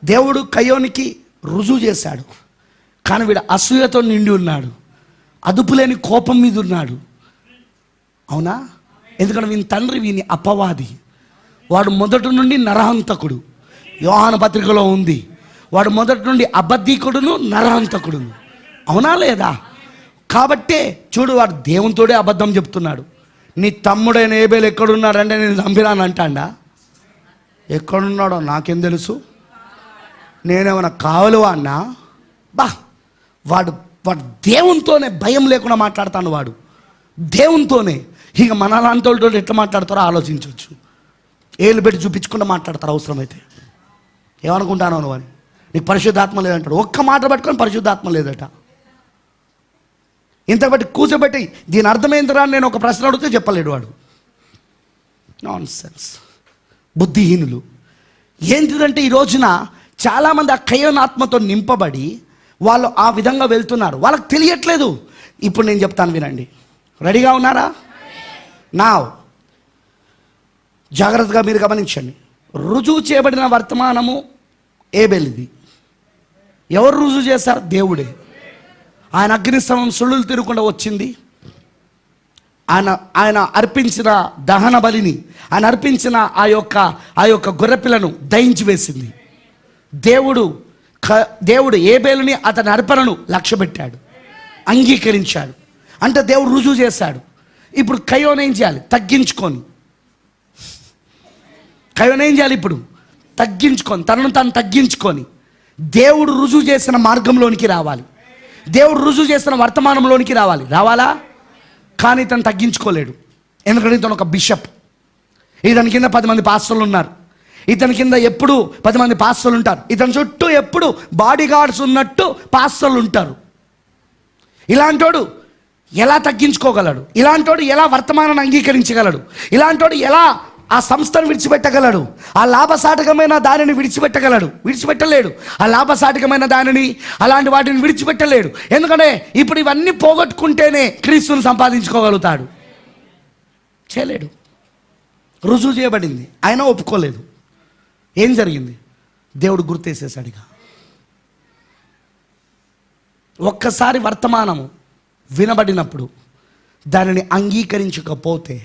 దేవుడు కయ్యోనికి రుజువు చేశాడు, కానీ వీడు అసూయతో నిండి ఉన్నాడు, అదుపులేని కోపం మీద ఉన్నాడు. అవునా? ఎందుకంటే వీని తండ్రి వీని అపవాది, వాడు మొదటి నుండి నరహంతకుడు. యోహాను పత్రికలో ఉంది, వాడు మొదటి నుండి అబద్ధీకుడును నరహంతకుడును. అవునా లేదా? కాబట్టే చూడు, వాడు దేవునితోడే అబద్ధం చెప్తున్నాడు. నీ తమ్ముడైన ఏబేలు ఎక్కడున్నాడంటే నేను చంపినాను అంటాడా? ఎక్కడున్నాడో నాకేం తెలుసు, నేనేమన్నా కావలువా అన్నా? వాడు దేవునితోనే భయం లేకుండా మాట్లాడతాను. వాడు దేవునితోనే. ఇక మనలాంటి వాళ్ళతో ఎట్లా మాట్లాడతారో ఆలోచించవచ్చు. ఏళ్ళు పెట్టి చూపించకుండా మాట్లాడతారు అవసరమైతే. ఏమనుకుంటాను నువ్వు అని? నీకు పరిశుద్ధాత్మ లేదంటాడు. ఒక్క మాట పట్టుకొని పరిశుద్ధాత్మ లేదట. ఇంత బట్టి కూర్చోబెట్టి దీని అర్థమైందిరా నేను ఒక ప్రశ్న అడిగితే చెప్పలేడు వాడు. నాన్ సెన్స్, బుద్ధిహీనులు. ఏంటిదంటే ఈ రోజున చాలామంది ఆ కయ్యోనాత్మతో నింపబడి వాళ్ళు ఆ విధంగా వెళ్తున్నారు, వాళ్ళకి తెలియట్లేదు. ఇప్పుడు నేను చెప్తాను, వినండి. రెడీగా ఉన్నారా? నా జాగ్రత్తగా మీరు గమనించండి. రుజువు చేయబడిన వర్తమానము ఏబేలుది. ఎవరు రుజువు చేశారు? దేవుడే. ఆయన అగ్నిస్తంభం సుళ్ళులు తిరగకుండా వచ్చింది. ఆయన అర్పించిన దహన బలిని, ఆయన అర్పించిన ఆ యొక్క గొర్రెపిల్లను దహించి వేసింది. దేవుడు ఏబేలుని అతని అర్పణను లక్ష్యపెట్టాడు, అంగీకరించాడు. అంటే దేవుడు రుజువు చేశాడు. ఇప్పుడు కయ్యోను ఏం చేయాలి? కయ్యోను ఏం చేయాలి? ఇప్పుడు తనను తాను తగ్గించుకొని దేవుడు రుజువు చేసిన మార్గంలోనికి రావాలి. దేవుడు రుజువు చేసిన వర్తమానంలోనికి రావాలా? కానీ ఇతను తగ్గించుకోలేడు. ఎందుకంటే ఇతను ఒక బిషప్. ఇతని కింద 10 మంది పాస్టర్లు ఉన్నారు. ఇతని కింద ఎప్పుడు 10 మంది పాస్టర్లు ఉంటారు. ఇతని చుట్టూ ఎప్పుడు బాడీ గార్డ్స్ ఉన్నట్టు పాస్టర్లు ఉంటారు. ఇలాంటోడు ఎలా తగ్గించుకోగలడు? ఇలాంటోడు ఎలా వర్తమానాన్ని అంగీకరించగలడు? ఇలాంటోడు ఎలా ఆ సంస్థను విడిచిపెట్టగలడు? ఆ లాభసాటకమైన దానిని విడిచిపెట్టలేడు. ఆ లాభసాటకమైన దానిని, అలాంటి వాటిని విడిచిపెట్టలేడు. ఎందుకంటే ఇప్పుడు ఇవన్నీ పోగొట్టుకుంటేనే క్రీస్తుని సంపాదించుకోగలుగుతాడు. చేయలేడు. రుజువు చేయబడింది, ఆయన ఒప్పుకోలేదు. ఏం జరిగింది? దేవుడు గుర్తేసేసాడు. ఇక ఒక్కసారి వర్తమానము వినబడినప్పుడు దానిని అంగీకరించకపోతే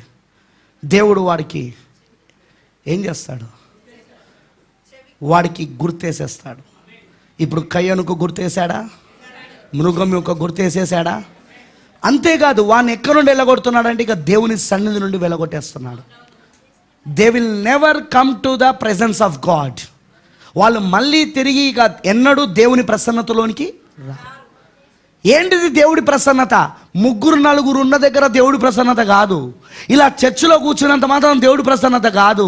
దేవుడు వాడికి ఏం చేస్తాడు? వాడికి గుర్తేసేస్తాడు. ఇప్పుడు కయ్యోనుకు గుర్తేసాడా? మృగం యొక్క గుర్తేసేసాడా? అంతేకాదు, వాడిని ఎక్కడి నుండి వెళ్ళగొడుతున్నాడంటే ఇక దేవుని సన్నిధి నుండి వెళ్ళగొట్టేస్తున్నాడు. They will never come to the presence of God. వాళ్ళు మళ్ళీ తిరిగి ఇక ఎన్నడూ దేవుని ప్రసన్నతలోనికి రా. ఏంటిది దేవుడి ప్రసన్నత? 3-4 ఉన్న దగ్గర దేవుడి ప్రసన్నత కాదు. ఇలా చర్చిలో కూర్చున్నంత మాత్రం దేవుడి ప్రసన్నత కాదు.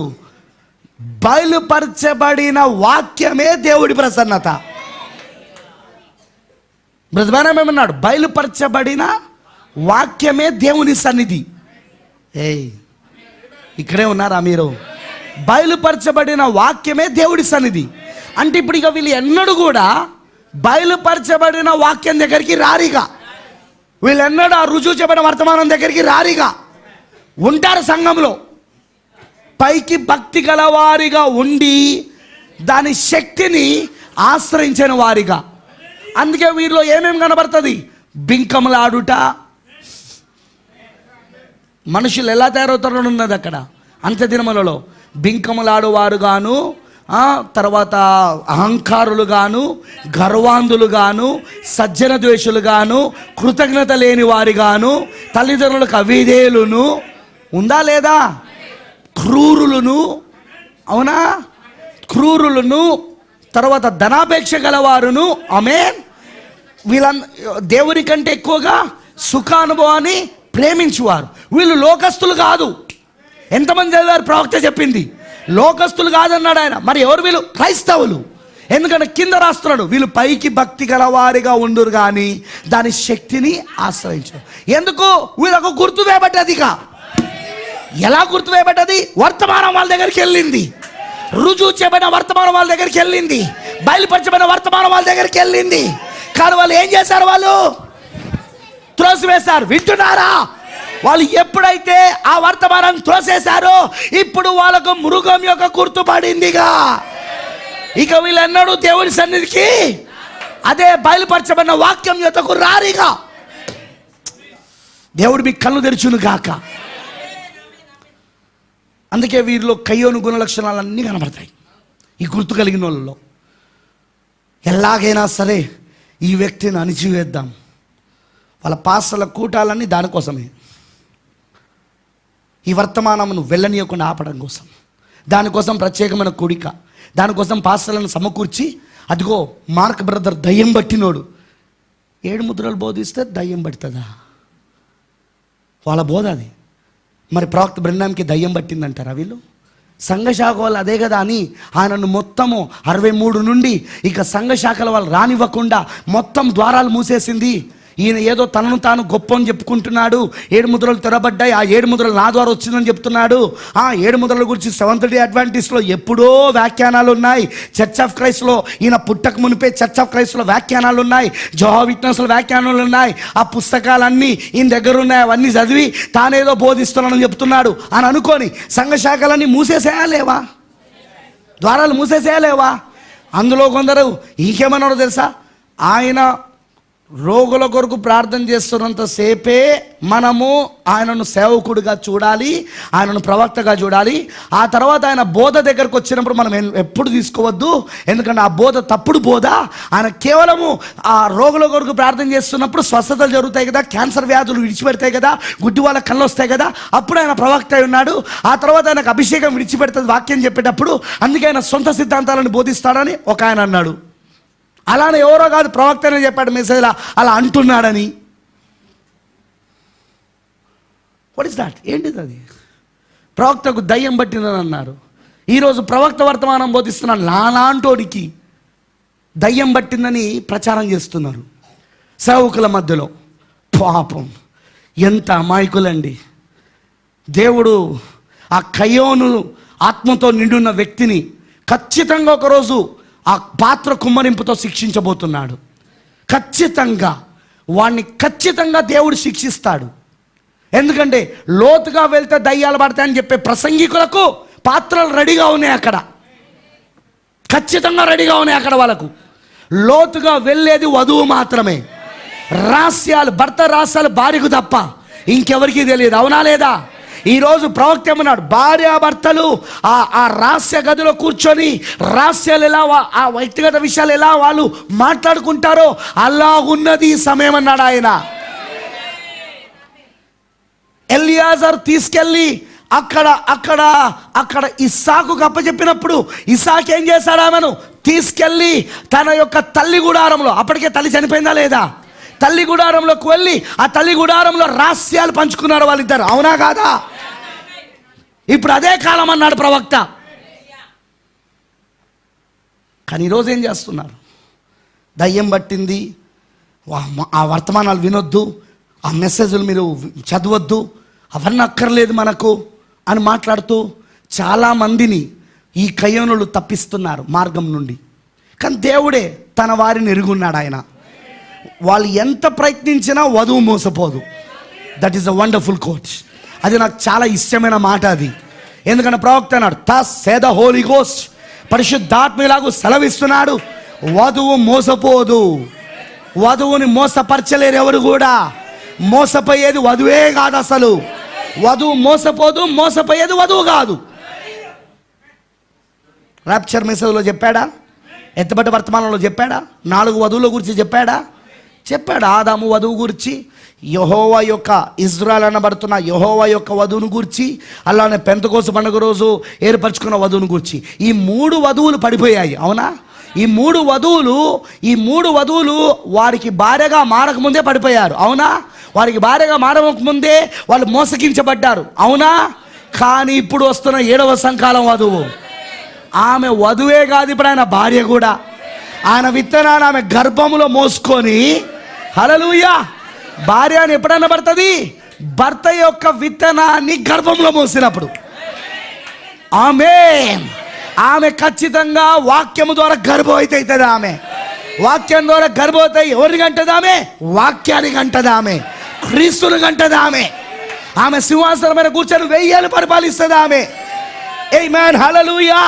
బయలుపరచబడిన వాక్యమే దేవుడి ప్రసన్నత. బ్రదర్ ఏమన్నాడు? బయలుపరచబడిన వాక్యమే దేవుని సన్నిధి. ఇక్కడే ఉన్నారా మీరు? బయలుపరచబడిన వాక్యమే దేవుడి సన్నిధి. అంటే ఇప్పుడు ఇక వీళ్ళు ఎన్నడూ కూడా బయలుపరచబడిన వాక్యం దగ్గరికి రారిగా. వీళ్ళెన్నడూ ఆ రుజువు చేయబడిన వర్తమానం దగ్గరికి రారిగా. ఉంటారు సంఘంలో, పైకి భక్తి గలవారిగా ఉండి దాని శక్తిని ఆశ్రయించిన వారిగా. అందుకే వీరిలో ఏమేమి కనబడుతుంది? బింకములాడుట. మనుషులు ఎలా తయారవుతారో ఉన్నది అక్కడ. అంత్య దినములలో బింకములాడువారుగాను, తర్వాత అహంకారులు గాను, గర్వాంధులు గాను, సజ్జన ద్వేషులు గాను, కృతజ్ఞత లేని వారి గాను, తల్లిదండ్రులకు అవిధేయులును, ఉందా లేదా? క్రూరులను, అవునా? క్రూరులను, తర్వాత ధనాపేక్ష గలవారును. ఆమేన్. దేవుని కంటే ఎక్కువగా సుఖానుభవాన్ని ప్రేమించువారు. వీళ్ళు లోకస్తులు కాదు. ఎంతమంది చదివారు? ప్రవక్త చెప్పింది లోకస్తులు కాదన్నాడు ఆయన. మరి ఎవరు వీళ్ళు? క్రైస్తవులు. ఎందుకంటే కింద రాస్తున్నాడు, వీళ్ళు పైకి భక్తి గలవారిగా ఉండురు కానీ దాని శక్తిని ఆశ్రయించు. ఎందుకు? వీళ్ళకు గుర్తు వేయబడ్డది. ఎలా గుర్తు వేయబడ్డది? వర్తమానం వాళ్ళ దగ్గరికి వెళ్ళింది. రుజువు చేయబడిన వర్తమానం వాళ్ళ దగ్గరికి వెళ్ళింది. బయలుపరచబడిన వర్తమానం వాళ్ళ దగ్గరికి వెళ్ళింది. కానీ వాళ్ళు ఏం చేశారు? వాళ్ళు త్రోసివేశారు. వింటున్నారా? వాళ్ళు ఎప్పుడైతే ఆ వర్తమానాన్ని త్రోసేశారో ఇప్పుడు వాళ్ళకు మృగం యొక్క గుర్తుపడిందిగా. ఇక వీళ్ళెన్నడూ దేవుని సన్నిధికి, అదే బయలుపరచబడిన వాక్యం యొద్దకు రారిగా. దేవుడు మీ కళ్ళు తెరుచును గాక. అందుకే వీరిలో కయ్యోను గుణ లక్షణాలన్నీ కనబడతాయి. ఈ గుర్తు కలిగిన వాళ్ళలో ఎలాగైనా సరే ఈ వ్యక్తిని అణిచివేద్దాం. వాళ్ళ పాస్టర్ల కూటాలన్నీ దానికోసమే, ఈ వర్తమానమును వెళ్ళనీయకుండా ఆపడం కోసం. దానికోసం ప్రత్యేకమైన కూడిక, దానికోసం పాస్టర్లను సమకూర్చి, అదిగో మార్క్ బ్రదర్ దయ్యం పట్టినోడు 7 ముద్రలు బోధిస్తే దయ్యం పడుతుందా? వాళ్ళ బోధ అది. మరి ప్రవక్త బ్రహ్నాంకి దయ్యం పట్టిందంటారా వీళ్ళు? సంఘశాఖ వాళ్ళు అదే కదా అని ఆయనను మొత్తము 63 నుండి ఇక సంఘశాఖల వాళ్ళు రానివ్వకుండా మొత్తం ద్వారాలు మూసేసింది. ఈయన ఏదో తనను తాను గొప్ప అని చెప్పుకుంటున్నాడు. 7 ముద్రలు తెరబడ్డాయి, ఆ 7 ముద్రలు నా ద్వారా వచ్చిందని చెప్తున్నాడు. ఆ 7 ముద్రల గురించి సెవెంత్ డే అడ్వాంటిస్ట్లో ఎప్పుడో వ్యాఖ్యానాలు ఉన్నాయి. చర్చ్ ఆఫ్ క్రైస్ట్లో ఈయన పుట్టక మునిపే చర్చ్ ఆఫ్ క్రైస్ట్లో వ్యాఖ్యానాలు ఉన్నాయి. జోహా విట్నెస్లో వ్యాఖ్యానాలు ఉన్నాయి. ఆ పుస్తకాలన్నీ ఈయన దగ్గర ఉన్నాయి. అవన్నీ చదివి తానేదో బోధిస్తున్నానని చెప్తున్నాడు అని అనుకొని సంఘశాఖలన్నీ మూసేసేయాలేవా? ద్వారాలు మూసేసేయాలేవా? అందులో కొందరు ఇంకేమన్నారో తెలుసా? ఆయన రోగుల కొరకు ప్రార్థన చేస్తున్నంతసేపే మనము ఆయనను సేవకుడిగా చూడాలి, ఆయనను ప్రవక్తగా చూడాలి. ఆ తర్వాత ఆయన బోధ దగ్గరకు వచ్చినప్పుడు మనం ఎప్పుడు తీసుకోవద్దు, ఎందుకంటే ఆ బోధ తప్పుడు బోధ. ఆయన కేవలము ఆ రోగుల కొరకు ప్రార్థన చేస్తున్నప్పుడు స్వస్థతలు జరుగుతాయి కదా, క్యాన్సర్ వ్యాధులు విడిచిపెడతాయి కదా, గుడ్డి వాళ్ళ కళ్ళు వస్తాయి కదా, అప్పుడు ఆయన ప్రవక్త అయి ఉన్నాడు. ఆ తర్వాత ఆయనకు అభిషేకం విడిచిపెడుతుంది వాక్యం చెప్పేటప్పుడు, అందుకే ఆయన సొంత సిద్ధాంతాలను బోధిస్తాడని ఒక ఆయన అన్నాడు. అలానే ఎవరో కాదు, ప్రవక్తనే చెప్పాడు మెసేజ్లా అలా అంటున్నాడని. What is that? ఏంటిది అది? ప్రవక్తకు దయ్యం పట్టిందని అన్నారు. ఈరోజు ప్రవక్త వర్తమానం బోధిస్తున్నాను, నాలాంటోడికి దయ్యం పట్టిందని ప్రచారం చేస్తున్నారు సేవకుల మధ్యలో. పాపం, ఎంత అమాయకులండి. దేవుడు ఆ కయ్యోను ఆత్మతో నిండున్న వ్యక్తిని ఖచ్చితంగా ఒకరోజు ఆ పాత్ర కుమ్మరింపుతో శిక్షించబోతున్నాడు. ఖచ్చితంగా వాణ్ణి ఖచ్చితంగా దేవుడు శిక్షిస్తాడు. ఎందుకంటే లోతుగా వెళ్తే దయ్యాలు పడతాయని చెప్పే ప్రసంగికులకు పాత్రలు రెడీగా ఉన్నాయి అక్కడ, ఖచ్చితంగా రెడీగా ఉన్నాయి అక్కడ. వాళ్ళకు లోతుగా వెళ్ళేది వధువు మాత్రమే. రహస్యాలు, భర్త రహస్యాలు భార్యకు తప్ప ఇంకెవరికి తెలియదు. అవునా లేదా? ఈరోజు ప్రవక్త ఏమన్నాడు? భార్యాభర్తలు ఆ రహస్య గదిలో కూర్చొని రహస్యాలు ఎలా, ఆ వ్యక్తిగత విషయాలు ఎలా వాళ్ళు మాట్లాడుకుంటారో అలా ఉన్నది ఈ సమయం అన్నాడు ఆయన. ఎలియాజర్ తీసుకెళ్ళి అక్కడ ఇస్సాకు అప్పచెప్పినప్పుడు ఇస్సాకు ఏం చేశాడు? ఆమెను తీసుకెళ్ళి తన యొక్క తల్లి గుడారంలో, అప్పటికే తల్లి చనిపోయిందా లేదా, తల్లి గుడారంలోకి వెళ్ళి ఆ తల్లి గుడారంలో రహస్యాలు పంచుకున్నారు వాళ్ళిద్దరు. అవునా కాదా? ఇప్పుడు అదే కాలం అన్నాడు ప్రవక్త. కానీ ఈరోజు ఏం చేస్తున్నారు? దయ్యం పట్టింది, ఆ వర్తమానాలు వినొద్దు, ఆ మెసేజ్లు మీరు చదవద్దు, అవన్నీ అక్కర్లేదు మనకు అని మాట్లాడుతూ చాలామందిని ఈ కయ్యోనులు తప్పిస్తున్నారు మార్గం నుండి. కానీ దేవుడే తన వారిని ఎరుగున్నాడు ఆయన. వాళ్ళు ఎంత ప్రయత్నించినా వధువు మోసపోదు. That is a wonderful quote. అది నాకు చాలా ఇష్టమైన మాట అది. ఎందుకంటే ప్రవక్త అన్నాడు, thus say the holy ghost, పరిశుద్ధాత్మ ఇలాగూ సెలవిస్తున్నాడు, వధువు మోసపోదు. వధువుని మోసపరచలేరు ఎవరు కూడా. మోసపోయేది వధువే కాదు అసలు. వధువు మోసపోదు, మోసపోయేది వధువు కాదు. రాప్చర్ మెసేజ్లో చెప్పాడా? ఎత్తబడ్డ వర్తమానంలో చెప్పాడా? 4 వధువుల గురించి చెప్పాడా? చెప్పాడు. ఆదాము వధువు గురించి, యెహోవా యొక్క ఇజ్రాయెల్ అనబడుతున్న యెహోవా యొక్క వధువును గురించి, అలానే పెంతెకోస్తు పండుగ రోజు ఏర్పరచుకున్న వధువును గురించి. ఈ 3 వధువులు పడిపోయాయి. అవునా? ఈ 3 వధువులు వారికి భార్యగా మారకముందే పడిపోయారు. అవునా? వారికి భార్యగా మారకముందే వాళ్ళు మోసగించబడ్డారు. అవునా? కానీ ఇప్పుడు వస్తున్న 7వ సంకాలం వధువు, ఆమె వధువే కాదు, ఇప్పుడు ఆయన భార్య కూడా. ఆయన విత్తనాన్ని ఆమె గర్భములో మోసుకొని, హల్లెలూయా, భార్య అని ఎప్పుడన్నా పడుతుంది? భర్త యొక్క విత్తనాన్ని గర్భంలో మోసినప్పుడు. ఆమె ఖచ్చితంగా వాక్యము ద్వారా గర్భవతి అవుతుంది. ఆమె వాక్యం ద్వారా గర్భవతి అయి ఎవరిని కంటది? ఆమె వాక్యానికి అంటది. ఆమె క్రీస్తుని కంటది. ఆమె సింహాసనం మీద కూర్చొని 1000 ఏళ్ళు పరిపాలిస్తుంది. ఆమె ఆమేన్, హల్లెలూయా,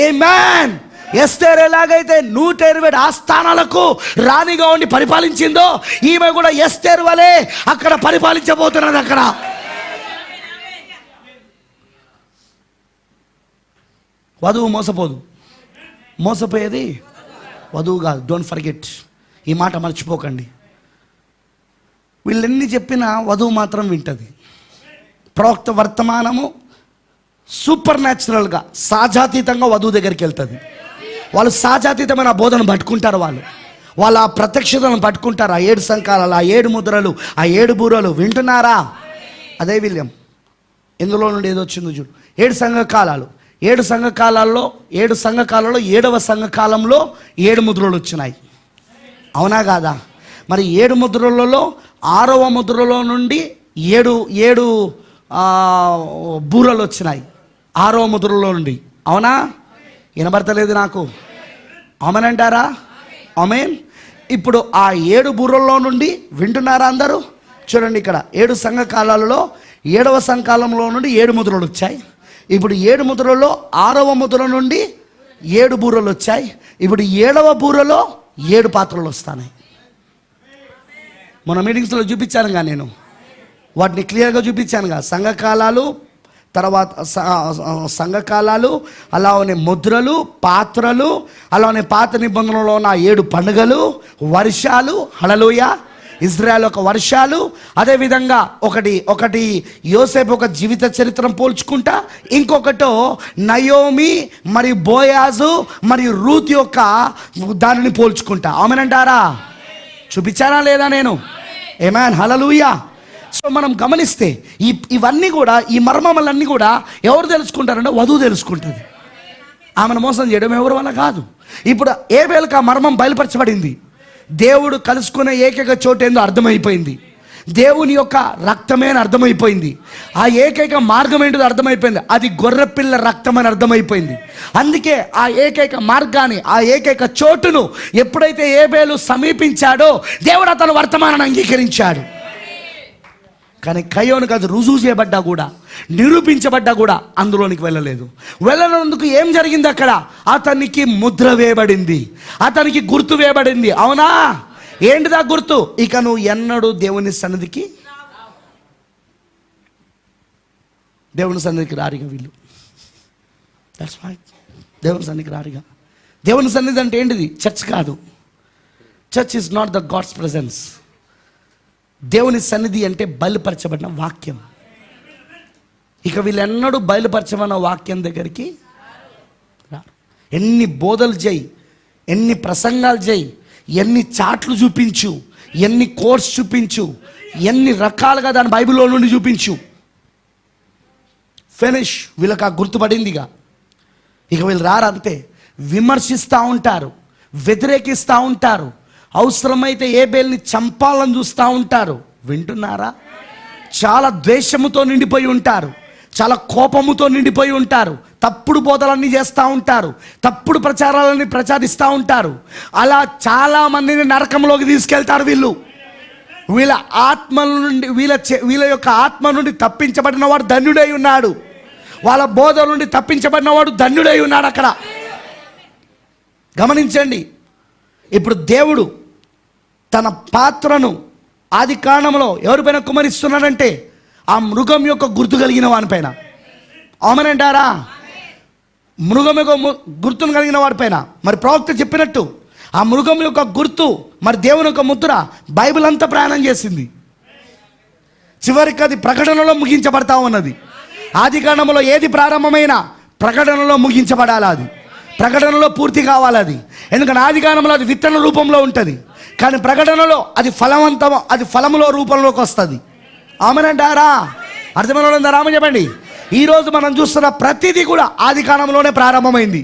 ఆమేన్. ఎస్తేర్ ఎలాగైతే 120 ఆస్థానాలకు రాణిగా ఉండి పరిపాలించిందో, ఈమె కూడా ఎస్తేర్ వలె అక్కడ పరిపాలించబోతున్నది. అక్కడ వధువు మోసపోదు. మోసపోయేది వధువు కాదు. డోంట్ ఫర్గెట్, ఈ మాట మర్చిపోకండి. వీళ్ళెన్ని చెప్పినా వధువు మాత్రం వింటది. ప్రవక్త వర్తమానము సూపర్ న్యాచురల్గా, సహజాతీతంగా వధువు దగ్గరికి వెళ్తుంది. వాళ్ళు సహజాతీతమైన బోధన పట్టుకుంటారు. వాళ్ళ ఆ ప్రత్యక్షతను పట్టుకుంటారు. ఆ 7 సంకాలాలు, ఆ 7 ముద్రలు, ఆ 7 బూరలు వింటున్నారా? అదే విలియం ఇందులో నుండి ఏదో వచ్చిందో చూడు. 7 సంఘకాలాలు, 7 సంఘకాలాల్లో 7వ సంఘకాలంలో 7 ముద్రలు వచ్చినాయి. అవునా కాదా? మరి 7 ముద్రలలో 6వ ముద్రలో నుండి 7 బూరలు వచ్చినాయి 6వ ముద్రలో నుండి. అవునా? వినబడతలేదు నాకు. ఆమెనంటారా? ఆమెన్. ఇప్పుడు ఆ 7 బూరల్లో నుండి వింటున్నారా అందరూ? చూడండి, ఇక్కడ 7 సంఘకాలాలలో 7వ సంఘకాలంలో నుండి 7 ముద్రలు వచ్చాయి. ఇప్పుడు 7 ముద్రలో 6వ ముద్ర నుండి 7 బూరలు వచ్చాయి. ఇప్పుడు 7వ బూరలో 7 పాత్రలు వస్తాయి. మన మీటింగ్స్లో చూపించానుగా, నేను వాటిని క్లియర్గా చూపించానుగా. సంఘకాలాలు, తర్వాత సంఘకాలాలు, అలానే ముద్రలు, పాత్రలు, అలానే పాత నిబంధనలో ఉన్న 7 పండుగలు, వర్షాలు, హల్లెలూయా, ఇజ్రాయెల్ ఒక వర్షాలు. అదేవిధంగా ఒకటి యోసేపు ఒక జీవిత చరిత్రను పోల్చుకుంటా, ఇంకొకటో నయోమి మరియు బోయాజు మరియు రూత్ యొక్క దానిని పోల్చుకుంటా. ఆమెనంటారా? చూపించానా లేదా నేను? ఆమేన్, హల్లెలూయా. సో మనం గమనిస్తే ఇవన్నీ కూడా, ఈ మర్మములన్నీ కూడా ఎవరు తెలుసుకుంటారంటే వధువు తెలుసుకుంటుంది. ఆమెను మోసం చేయడం ఎవరి వల్ల కాదు. ఇప్పుడు ఏబేలుకు ఆ మర్మం బయలుపరచబడింది. దేవుడు కలుసుకునే ఏకైక చోటు ఏందో అర్థమైపోయింది. దేవుని యొక్క రక్తమే అని అర్థమైపోయింది. ఆ ఏకైక మార్గం ఏంటో అర్థమైపోయింది. అది గొర్రెపిల్ల రక్తం అని అర్థమైపోయింది. అందుకే ఆ ఏకైక మార్గాన్ని, ఆ ఏకైక చోటును ఎప్పుడైతే ఏబేలు సమీపించాడో దేవుడు అతను వర్తమానాన్ని అంగీకరించాడు. కానీ కయ్యోనికి అది రుజువు చేయబడ్డా కూడా, నిరూపించబడ్డా కూడా అందులోనికి వెళ్ళనందుకు ఏం జరిగింది? అక్కడ అతనికి ముద్ర వేయబడింది, అతనికి గుర్తు వేయబడింది. అవునా? ఏంటిదా గుర్తు? ఇక నువ్వు ఎన్నడూ దేవుని సన్నిధికి రారిగా వీళ్ళు. That's right. దేవుని సన్నిధికి రారిగా. దేవుని సన్నిధి అంటే ఏంటిది? చర్చ్ కాదు. Church is not the God's presence. దేవుని సన్నిధి అంటే బయలుపరచబడిన వాక్యం. ఇక వీళ్ళెన్నడూ బయలుపరచబడిన వాక్యం దగ్గరికి రారు. ఎన్ని బోధలు చేయి, ఎన్ని ప్రసంగాలు చేయి, ఎన్ని చాట్లు చూపించు, ఎన్ని కోర్స్ చూపించు, ఎన్ని రకాలుగా దాని బైబిల్లో నుండి చూపించు, ఫినిష్. వీళ్ళకి ఆ గుర్తుపడిందిగా. ఇక వీళ్ళు రారు. అంతే. విమర్శిస్తూ ఉంటారు, వ్యతిరేకిస్తూ ఉంటారు, అవసరమైతే ఏబేల్ని చంపాలని చూస్తూ ఉంటారు. వింటున్నారా? చాలా ద్వేషముతో నిండిపోయి ఉంటారు, చాలా కోపముతో నిండిపోయి ఉంటారు, తప్పుడు బోధలన్నీ చేస్తూ ఉంటారు, తప్పుడు ప్రచారాలన్నీ ప్రచారిస్తూ ఉంటారు. అలా చాలామందిని నరకంలోకి తీసుకెళ్తారు వీళ్ళు. వీళ్ళ ఆత్మ నుండి, వీళ్ళ యొక్క ఆత్మ నుండి తప్పించబడిన వాడు ధన్యుడై ఉన్నాడు. వాళ్ళ బోధ నుండి తప్పించబడిన వాడు ధన్యుడై ఉన్నాడు. అక్కడ గమనించండి. ఇప్పుడు దేవుడు తన పాత్రను ఆది కాండంలో ఎవరిపైన కుమరిస్తున్నాడంటే ఆ మృగం యొక్క గుర్తు కలిగిన వానిపైన. ఆమెనంటారా? మృగం యొక్క గుర్తును కలిగిన వాడిపైన. మరి ప్రవక్త చెప్పినట్టు ఆ మృగం యొక్క గుర్తు, మరి దేవుని యొక్క ముద్ర బైబిల్ అంతా ప్రయాణం చేసింది. చివరికి అది ప్రకటనలో ముగించబడతా ఉన్నది. ఆది కాండంలో ఏది ప్రారంభమైనా ప్రకటనలో ముగించబడాలి. అది ప్రకటనలో పూర్తి కావాలి. అది ఎందుకంటే ఆది కాండంలో అది విత్తన రూపంలో ఉంటుంది, కానీ ప్రకటనలో అది అది ఫలములో రూపంలోకి వస్తుంది. ఆమెనంటారా? అర్థమైన వాళ్ళంతా రామ చెప్పండి. ఈరోజు మనం చూస్తున్న ప్రతిదీ కూడా ఆది కాండంలోనే ప్రారంభమైంది.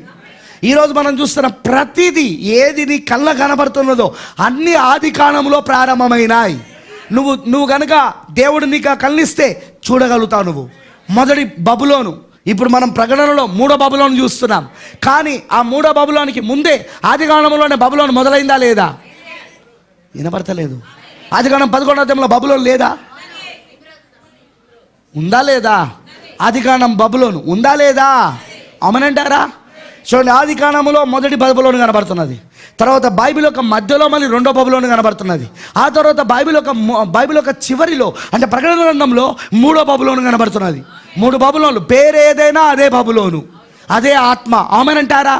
ఈరోజు మనం చూస్తున్న ప్రతిదీ ఏది నీ కళ్ళ కనబడుతున్నదో అన్నీ ఆది కాండంలో ప్రారంభమైనాయి. నువ్వు కనుక దేవుడు నీకు కళ్ళిస్తే చూడగలుగుతావు. నువ్వు మొదటి బబులోను, ఇప్పుడు మనం ప్రకటనలో 3వ బబులోను చూస్తున్నాం. కానీ ఆ 3వ బబులోనికి ముందే ఆది కాండంలోనే బబులోను మొదలైందా లేదా? వినపడతలేదు. ఆది కాండం 11వ అధ్యాయంలో బబులోను లేదా? ఉందా లేదా? ఆది కాండం బబులోను ఉందా లేదా? అమనంటారా? చూడండి, ఆది కాండములో మొదటి బబులోను కనబడుతున్నది, తర్వాత బైబిల్ యొక్క మధ్యలో మళ్ళీ రెండో బబులోను కనబడుతున్నది, ఆ తర్వాత బైబిల్ యొక్క చివరిలో అంటే ప్రకటన గ్రంథంలో మూడో బబులోను కనబడుతున్నది. 3 బబులోన్లు, పేరు ఏదైనా అదే బబులోను, అదే ఆత్మ. ఆమెనంటారా?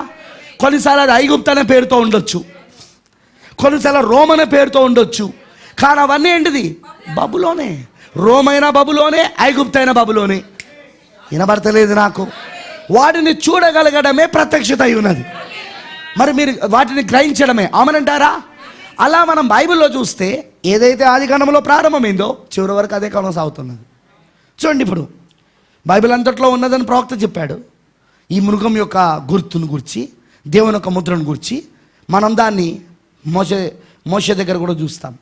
కొన్నిసార్లు అది ఐగుప్తు అనే పేరుతో ఉండొచ్చు, కొన్నిసార్లు రోమ్ అనే పేరుతో ఉండొచ్చు, కానీ అవన్నీ ఏంటిది? బబులోనే. రోమైన బబులోనే, ఐగుప్తైన బబులోనే. వినబడతలేదు నాకు. వాటిని చూడగలగడమే ప్రత్యక్షత అయి ఉన్నది, మరి మీరు వాటిని గ్రహించడమే. ఆమెనంటారా? అలా మనం బైబిల్లో చూస్తే ఏదైతే ఆది కాండంలో ప్రారంభమైందో చివరి వరకు అదే కొనసాగుతున్నది. చూడండి, ఇప్పుడు బైబిల్ అంతట్లో ఉన్నదని ప్రవక్త చెప్పాడు. ఈ మృగం యొక్క గుర్తును గురించి, దేవుని యొక్క ముద్రను గురించి మనం దాన్ని మోషే దగ్గర కూడా చూస్తాం.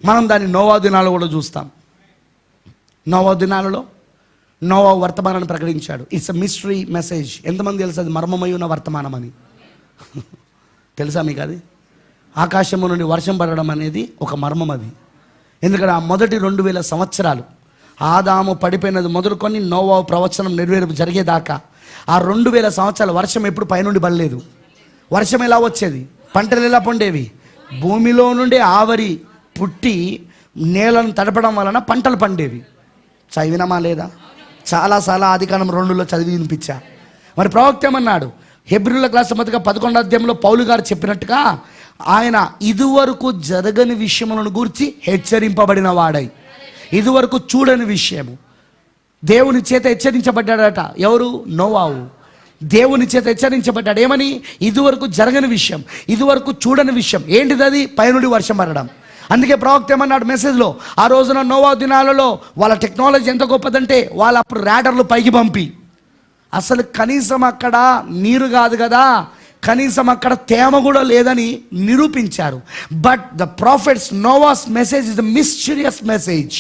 మనం దాన్ని నోవా దినాల్లో కూడా చూస్తాం. నోవా దినాలలో నోవా వర్తమానాన్ని ప్రకటించాడు. It's a mystery message. ఎంతమంది తెలుసు అది మర్మమై ఉన్న వర్తమానం అని? తెలుసా మీకు అది? ఆకాశము నుండి వర్షం పడడం అనేది ఒక మర్మం అది. ఎందుకంటే ఆ మొదటి 2000 సంవత్సరాలు ఆదాము పడిపోయినది మొదలుకొని నోవా ప్రవచనం నెరవేర్పు జరిగేదాకా ఆ 2000 సంవత్సరాల వర్షం ఎప్పుడు పైనుండి పడలేదు. వర్షం ఎలా వచ్చేది? పంటలు ఎలా పండేవి? భూమిలో నుండి ఆవరి పుట్టి నేలను తడపడం వలన పంటలు పండేవి. చదివినమా లేదా? చాలాసార్లు ఆది కాండం 2లో చదివి వినిపించా. మరి ప్రవక్త ఏమన్నాడు? హెబ్రీయుల క్లాస్ మొదటిగా 11వ అధ్యాయంలో పౌలు గారు చెప్పినట్టుగా ఆయన ఇదివరకు జరగని విషయములను గురించి హెచ్చరింపబడిన వాడై, ఇదివరకు చూడని విషయము దేవుని చేత హెచ్చరించబడ్డాడట. ఎవరు? నోవాహు. దేవుని చేత హెచ్చరించబడ్డాడు. ఏమని? ఇదివరకు జరగని విషయం, ఇదివరకు చూడని విషయం. ఏంటిది అది? పైనుండి వర్షం పడడం. అందుకే ప్రవక్త ఏమన్నాడు మెసేజ్లో, ఆ రోజున నోవా దినాలలో వాళ్ళ టెక్నాలజీ ఎంత గొప్పదంటే వాళ్ళు అప్పుడు ర్యాడర్లు పైకి పంపి అసలు కనీసం అక్కడ నీరు కాదు కదా, కనీసం అక్కడ తేమ కూడా లేదని నిరూపించారు. But the profits నోవాస్ message is the mysterious message.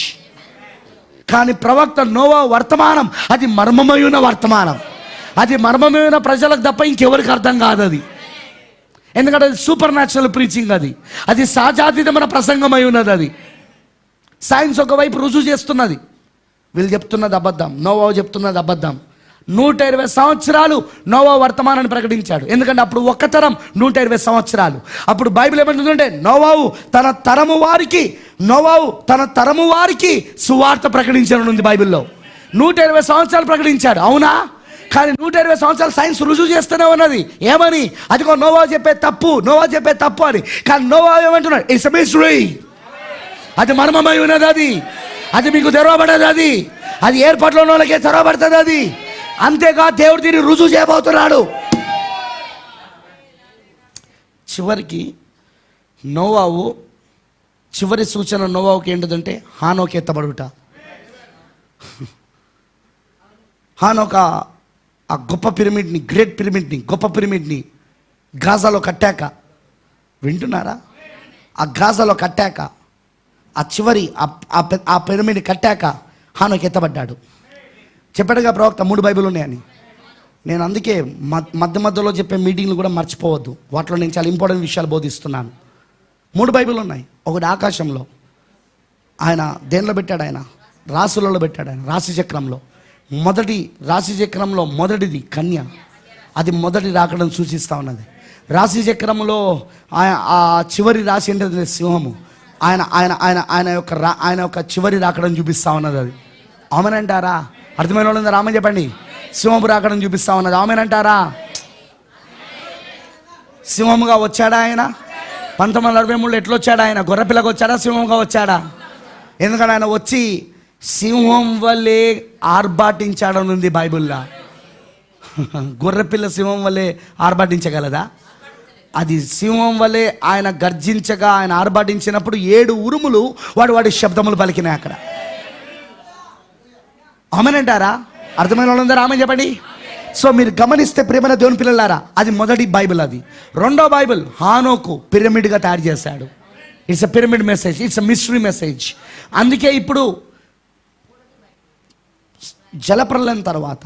కానీ ప్రవక్త నోవా వర్తమానం అది మర్మమైన వర్తమానం. అది మర్మమైన ప్రజలకు తప్ప ఇంకెవరికి అర్థం కాదు అది. ఎందుకంటే అది సూపర్ న్యాచురల్ ప్రీచింగ్, అది సహజాతీతమైన ప్రసంగమై ఉన్నది. అది సైన్స్ ఒకవైపు రుజువు చేస్తున్నది. వీళ్ళు చెప్తున్నది అబద్ధం, నోవా చెప్తున్నది అబద్ధం. 120 సంవత్సరాలు నోవా వర్తమానాన్ని ప్రకటించాడు. ఎందుకంటే అప్పుడు ఒక్క తరం 120 సంవత్సరాలు. అప్పుడు బైబిల్ ఏమంటుందంటే నోవాహు తన తరము వారికి సువార్త ప్రకటించనుంది. బైబిల్లో 120 సంవత్సరాలు ప్రకటించాడు, అవునా? కానీ 120 సంవత్సరాలు సైన్స్ రుజువు చేస్తూనే ఉన్నది. ఏమని? అదిగో నోవా చెప్పే తప్పు అని. కానీ నోవా ఏమంటున్నాడు? It's a mystery. అది మర్మమై ఉన్నది. అది మీకు తెరవబడదు. అది ఏర్పాట్లో ఉన్న వాళ్ళకే తెరవబడుతుంది. అది అంతేగా దేవుడు దీన్ని రుజువు చేయబోతున్నాడు. చివరికి నోవాహు చివరి సూచన నోవాహుకి ఏంటిదంటే హానోకు ఎత్తబడుట. హానోక ఆ గొప్ప పిరమిడ్ని, గొప్ప పిరమిడ్ని గాజాలో కట్టాక, వింటున్నారా? ఆ గాజాలో కట్టాక, ఆ చివరి ఆ పిరమిడ్ కట్టాక హానోకు ఎత్తబడ్డాడు. చెప్పాడుగా ప్రవక్త 3 బైబిల్ ఉన్నాయని. నేను అందుకే మధ్యలో చెప్పే మీటింగ్లు కూడా మర్చిపోవద్దు. వాటిలో నేను చాలా ఇంపార్టెంట్ విషయాలు బోధిస్తున్నాను. 3 బైబిల్ ఉన్నాయి. ఒకటి ఆకాశంలో, ఆయన దేనిలో పెట్టాడు? ఆయన రాశులలో పెట్టాడు. ఆయన రాశి చక్రంలో మొదటిది కన్య. అది మొదటి రాకడం సూచిస్తూ ఉన్నది. రాశి చక్రంలో ఆ చివరి రాశి ఏంటంటే సింహము. ఆయన యొక్క చివరి రాకడం చూపిస్తూ ఉన్నది. అది ఆమెనంటారా? అర్థమైన వాళ్ళు రామని చెప్పండి. సింహము రాకడం చూపిస్తూ ఉన్నది. ఆమెనంటారా? సింహముగా వచ్చాడా ఆయన? 1963లో ఎట్లా వచ్చాడా ఆయన? గొర్రెపిల్లగా వచ్చాడా? సింహంగా వచ్చాడా? ఎందుకంటే ఆయన వచ్చి సింహం వల్లే ఆర్భాటించాడని ఉంది బైబిల్లో. గొర్రెపిల్ల సింహం వల్లే ఆర్భాటించగలదా? అది సింహం వల్లే ఆయన గర్జించగా, ఆయన ఆర్భాటించినప్పుడు 7 ఉరుములు వాడి శబ్దములు పలికినాయి అక్కడ. ఆమెనంటారా? అర్థమైన వాళ్ళందరూ ఆమె చెప్పండి. సో మీరు గమనిస్తే ప్రేమైన దేవుని పిల్లలారా, అది మొదటి బైబిల్. అది రెండో బైబిల్ హానోకు పిరమిడ్గా తయారు చేశాడు. It's a pyramid message, it's a mystery message. అందుకే ఇప్పుడు జలప్రలయం తర్వాత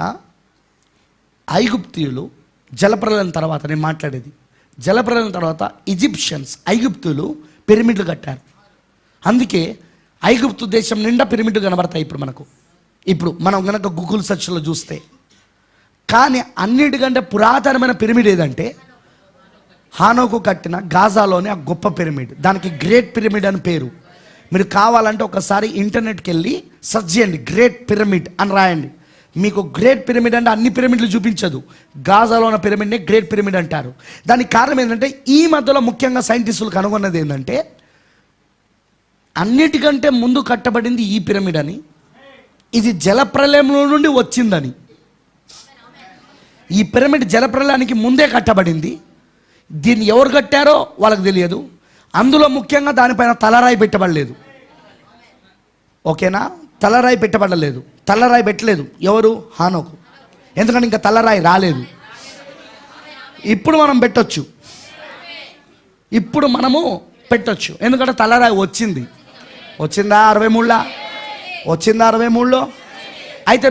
ఐగుప్తీయులు, జలప్రలయం తర్వాత నేను మాట్లాడేది, జలప్రలయం తర్వాత ఈజిప్షియన్స్, ఐగుప్తులు పిరమిడ్లు కట్టారు. అందుకే ఐగుప్తు దేశం నిండా పిరమిడ్లు కనబడతాయి. ఇప్పుడు మనం కనుక గూగుల్ సెర్చ్లో చూస్తే కానీ అన్నిటికంటే పురాతనమైన పిరమిడ్ ఏదంటే హానోకు కట్టిన గాజాలోని ఆ గొప్ప పిరమిడ్. దానికి గ్రేట్ పిరమిడ్ అని పేరు. మీరు కావాలంటే ఒకసారి ఇంటర్నెట్కి వెళ్ళి సెర్చ్ చేయండి, గ్రేట్ పిరమిడ్ అని రాయండి. మీకు గ్రేట్ పిరమిడ్ అంటే అన్ని పిరమిడ్లు చూపించదు, గాజాలో ఉన్న పిరమిడ్నే గ్రేట్ పిరమిడ్ అంటారు. దానికి కారణం ఏంటంటే ఈ మధ్యలో ముఖ్యంగా సైంటిస్టులు కనుగొన్నది ఏంటంటే అన్నిటికంటే ముందు కట్టబడింది ఈ పిరమిడ్ అని, ఇది జలప్రలయంలో నుండి వచ్చిందని. ఈ పిరమిడ్ జలప్రలయానికి ముందే కట్టబడింది. దీన్ని ఎవరు కట్టారో వాళ్ళకి తెలియదు. అందులో ముఖ్యంగా దానిపైన తలరాయి పెట్టబడలేదు. ఓకేనా? తలరాయి పెట్టబడలేదు, తలరాయి పెట్టలేదు ఎవరు? హానోకు. ఎందుకంటే ఇంకా తలరాయి రాలేదు. ఇప్పుడు మనం పెట్టొచ్చు, ఇప్పుడు మనము పెట్టొచ్చు, ఎందుకంటే తలరాయి వచ్చింది. వచ్చిందా 63లో? వచ్చిందా 63లో? అయితే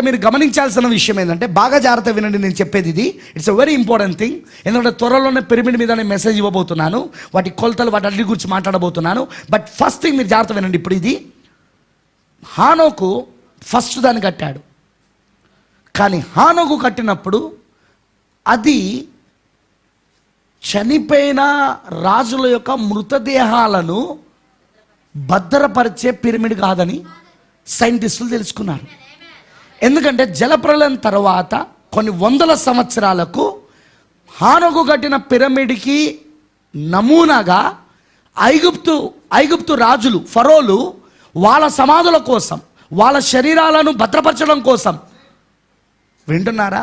మీరు గమనించాల్సిన విషయం ఏంటంటే, బాగా జాగ్రత్త వినండి నేను చెప్పేది. ఇది it's a very important thing. ఎందుకంటే త్వరలోనే పిరమిడ్ మీద నేను మెసేజ్ ఇవ్వబోతున్నాను, వాటి కొలతలు, వాటి అన్నిటి గురించి మాట్లాడబోతున్నాను. బట్ ఫస్ట్ థింగ్ మీరు జాగ్రత్త వినండి. ఇప్పుడు ఇది హానోకు ఫస్ట్ దాన్ని కట్టాడు. కానీ హానోకు కట్టినప్పుడు అది చనిపోయిన రాజుల యొక్క మృతదేహాలను భద్రపరిచే పిరమిడ్ కాదని సైంటిస్టులు తెలుసుకున్నారు. ఎందుకంటే జలప్రలయం తర్వాత కొన్ని వందల సంవత్సరాలకు హానోకు కట్టిన పిరమిడ్కి నమూనాగా ఐగుప్తు రాజులు, ఫరోలు వాళ్ళ సమాధుల కోసం, వాళ్ళ శరీరాలను భద్రపరచడం కోసం, వింటున్నారా,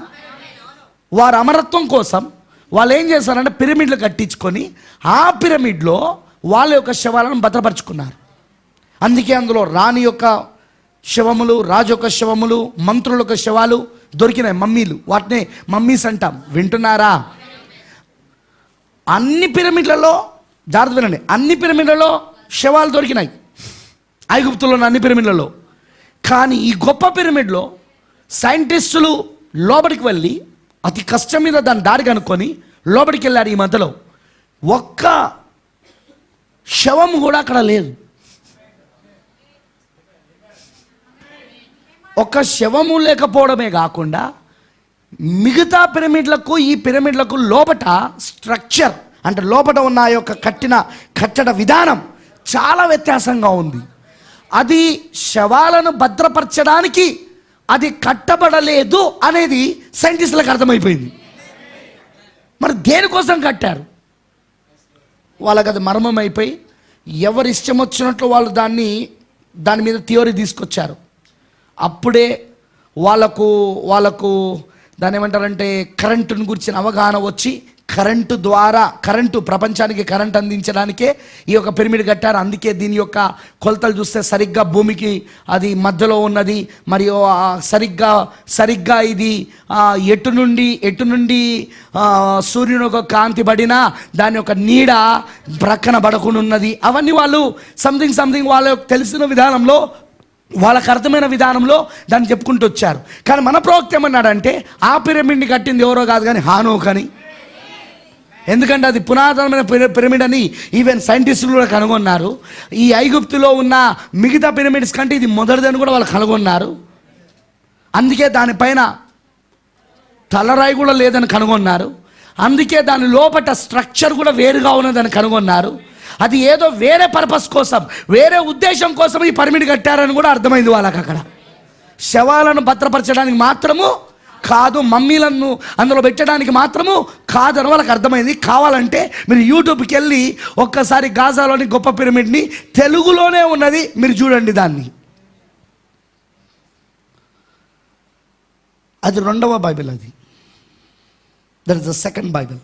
వారి అమరత్వం కోసం వాళ్ళు ఏం చేశారంటే పిరమిడ్లు కట్టించుకొని ఆ పిరమిడ్లో వాళ్ళ యొక్క శవాలను భద్రపరుచుకున్నారు. అందుకే అందులో రాణి యొక్క శవములు, రాజు యొక్క శవములు, మంత్రుల యొక్క శవాలు దొరికినాయి, మమ్మీలు. వాటిని మమ్మీస్ అంటాం. వింటున్నారా? అన్ని పిరమిడ్లలో, జాగ్రత్త వినండి, అన్ని పిరమిడ్లలో శవాలు దొరికినాయి, ఐగుప్తులోని అన్ని పిరమిడ్లలో. కానీ ఈ గొప్ప పిరమిడ్లో సైంటిస్టులు లోపలికి వెళ్ళి అతి కష్టం మీద దాని దారి కనుక్కొని లోపలికి వెళ్ళారు. ఈ మధ్యలో ఒక్క శవం కూడా అక్కడ లేదు. ఒక శవము లేకపోవడమే కాకుండా మిగతా పిరమిడ్లకు ఈ పిరమిడ్లకు లోపట స్ట్రక్చర్, అంటే లోపట ఉన్న ఆ యొక్క కట్టడ విధానం చాలా వ్యత్యాసంగా ఉంది. అది శవాలను భద్రపరచడానికి అది కట్టబడలేదు అనేది సైంటిస్టులకు అర్థమైపోయింది. మరి దేనికోసం కట్టారు? వాళ్ళకి అది మర్మం అయిపోయి ఎవరి ఇష్టం వచ్చినట్లు వాళ్ళు దాని మీద థియరీ తీసుకొచ్చారు. అప్పుడే వాళ్ళకు దాని ఏమంటారంటే కరెంటుని గురించిన అవగాహన వచ్చి కరెంటు ప్రపంచానికి కరెంట్ అందించడానికే ఈ యొక్క పిరమిడ్ కట్టారు. అందుకే దీని యొక్క కొలతలు చూస్తే సరిగ్గా భూమికి అది మధ్యలో ఉన్నది. మరియు సరిగ్గా ఇది ఎటు నుండి సూర్యుని ఒక కాంతి పడినా దాని యొక్క నీడ ప్రక్కన పడకుండా ఉన్నది. అవన్నీ వాళ్ళు సంథింగ్ వాళ్ళకు తెలిసిన విధానంలో, వాళ్ళకు అర్థమైన విధానంలో దాన్ని చెప్పుకుంటూ వచ్చారు. కానీ మన ప్రవక్త ఏమన్నాడంటే ఆ పిరమిడ్ని కట్టింది ఎవరో కాదు కానీ హానోకు అని. ఎందుకంటే అది పురాతనమైన పిరమిడ్ అని ఈవెన్ సైంటిస్టులు కూడా కనుగొన్నారు. ఈ ఐగుప్తులో ఉన్న మిగతా పిరమిడ్స్ కంటే ఇది మొదటిదని కూడా వాళ్ళు కనుగొన్నారు. అందుకే దానిపైన తలరాయి కూడా లేదని కనుగొన్నారు. అందుకే దాని లోపట స్ట్రక్చర్ కూడా వేరుగా ఉన్నదని కనుగొన్నారు. అది ఏదో వేరే పర్పస్ కోసం, వేరే ఉద్దేశం కోసం ఈ పిరమిడ్ కట్టారని కూడా అర్థమైంది వాళ్ళకి. అక్కడ శవాలను భద్రపరచడానికి మాత్రము కాదు, మమ్మీలను అందులో పెట్టడానికి మాత్రము కాదని వాళ్ళకి అర్థమైంది. కావాలంటే మీరు యూట్యూబ్కి వెళ్ళి ఒక్కసారి గాజాలోని గొప్ప పిరమిడ్ని, తెలుగులోనే ఉన్నది, మీరు చూడండి దాన్ని. అది రెండవ బైబిల్. అది that is the second Bible.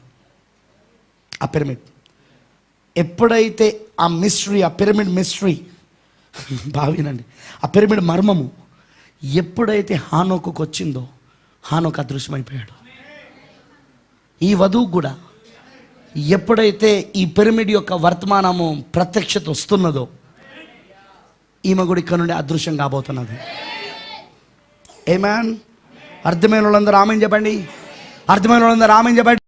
ఆ పిరమిడ్ ఎప్పుడైతే ఆ మిస్టరీ, ఆ పిరమిడ్ మిస్టరీ బావినండి, ఆ పిరమిడ్ మర్మము ఎప్పుడైతే హానోకు వచ్చిందో హానోకు అదృశ్యమైపోయాడు. ఈ వధువు కూడా ఎప్పుడైతే ఈ పిరమిడ్ యొక్క వర్తమానము ప్రత్యక్షత వస్తున్నదో ఈమె కూడా ఇక్కడ నుండి అదృశ్యం కాబోతున్నది. ఆమేన్. అర్థమైన వాళ్ళందరూ ఆమేన్ చెప్పండి. అర్థమైన వాళ్ళందరూ ఆమేన్ చెప్పండి.